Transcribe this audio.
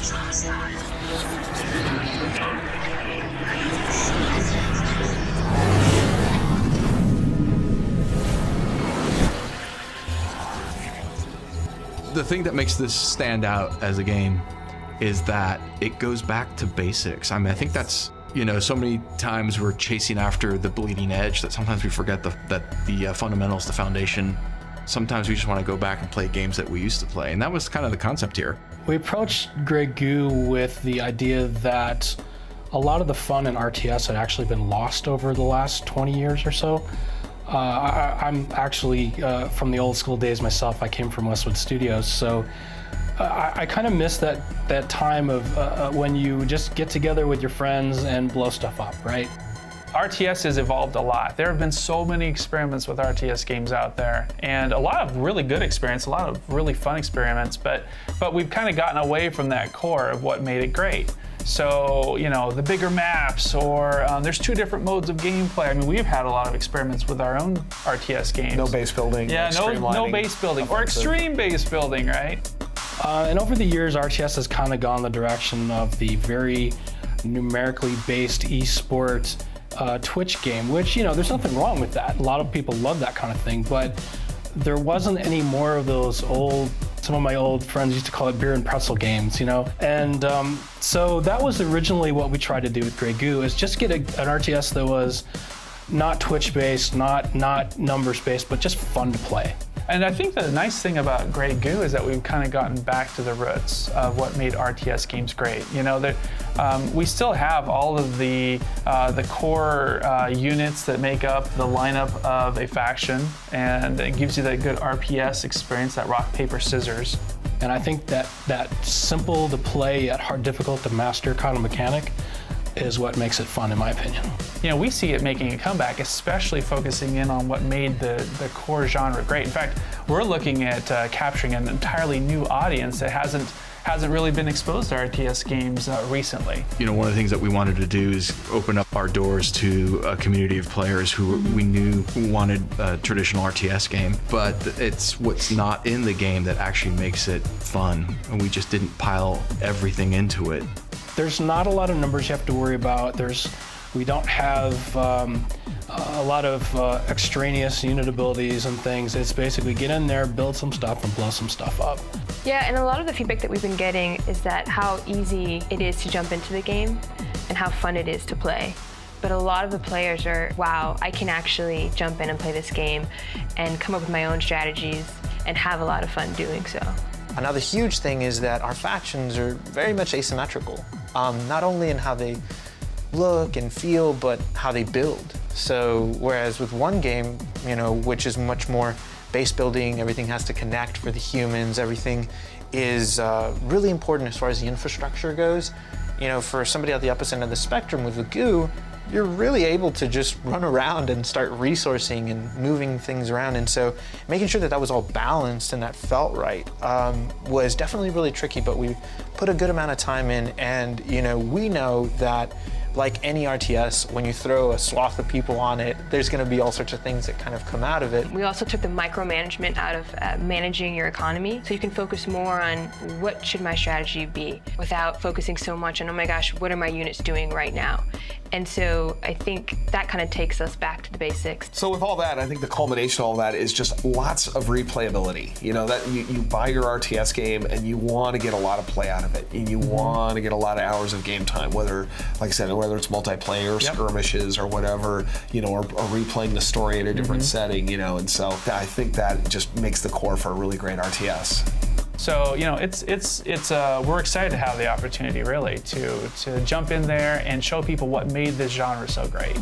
The thing that makes this stand out as a game is that it goes back to basics. I mean, I think that's, you know, so many times we're chasing after the bleeding edge that sometimes we forget that the fundamentals, the foundation. Sometimes we just want to go back and play games that we used to play, and that was kind of the concept here. We approached Grey Goo with the idea that a lot of the fun in RTS had actually been lost over the last 20 years or so. I'm actually from the old school days myself. I came from Westwood Studios, so I kind of miss that time of when you just get together with your friends and blow stuff up, right? RTS has evolved a lot. There have been so many experiments with RTS games out there, and a lot of really good experience, a lot of really fun experiments, but we've kind of gotten away from that core of what made it great. So, you know, the bigger maps, or there's two different modes of gameplay. I mean, we've had a lot of experiments with our own RTS games. No base building. Yeah, no base building, or extreme base building, right? And over the years, RTS has kind of gone the direction of the very numerically based esports Twitch game, which, you know, there's nothing wrong with that. A lot of people love that kind of thing, but there wasn't any more of those old, some of my old friends used to call it beer and pretzel games, you know? And so that was originally what we tried to do with Grey Goo, is just get an RTS that was not Twitch-based, not numbers-based, but just fun to play. And I think the nice thing about Grey Goo is that we've kind of gotten back to the roots of what made RTS games great. You know, we still have all of the core units that make up the lineup of a faction, and it gives you that good RPS experience, that rock, paper, scissors. And I think that simple to play yet hard, difficult to master kind of mechanic is what makes it fun, in my opinion. You know, we see it making a comeback, especially focusing in on what made the core genre great. In fact, we're looking at capturing an entirely new audience that hasn't really been exposed to RTS games recently. You know, one of the things that we wanted to do is open up our doors to a community of players who we knew wanted a traditional RTS game, but it's what's not in the game that actually makes it fun, and we just didn't pile everything into it. There's not a lot of numbers you have to worry about. We don't have a lot of extraneous unit abilities and things. It's basically get in there, build some stuff, and blow some stuff up. Yeah, and a lot of the feedback that we've been getting is that how easy it is to jump into the game and how fun it is to play. But a lot of the players are, wow, I can actually jump in and play this game and come up with my own strategies and have a lot of fun doing so. Another huge thing is that our factions are very much asymmetrical, not only in how they look and feel, but how they build. So whereas with one game, you know, which is much more base building, everything has to connect for the humans, everything is really important as far as the infrastructure goes. You know, for somebody at the opposite end of the spectrum with the Goo, you're really able to just run around and start resourcing and moving things around. And so making sure that that was all balanced and that felt right was definitely really tricky, but we put a good amount of time in. And, you know, we know that like any RTS, when you throw a swath of people on it, there's going to be all sorts of things that kind of come out of it. We also took the micromanagement out of managing your economy, so you can focus more on what should my strategy be without focusing so much on, oh my gosh, what are my units doing right now? And so I think that kind of takes us back to the basics. So with all that, I think the culmination of all that is just lots of replayability. You know, that you buy your RTS game and you want to get a lot of play out of it. And you want to get a lot of hours of game time, whether, like I said, whether it's multiplayer, skirmishes, or whatever, you know, or replaying the story in a different setting, you know, and so I think that just makes the core for a really great RTS. So, you know, we're excited to have the opportunity, really, to jump in there and show people what made this genre so great.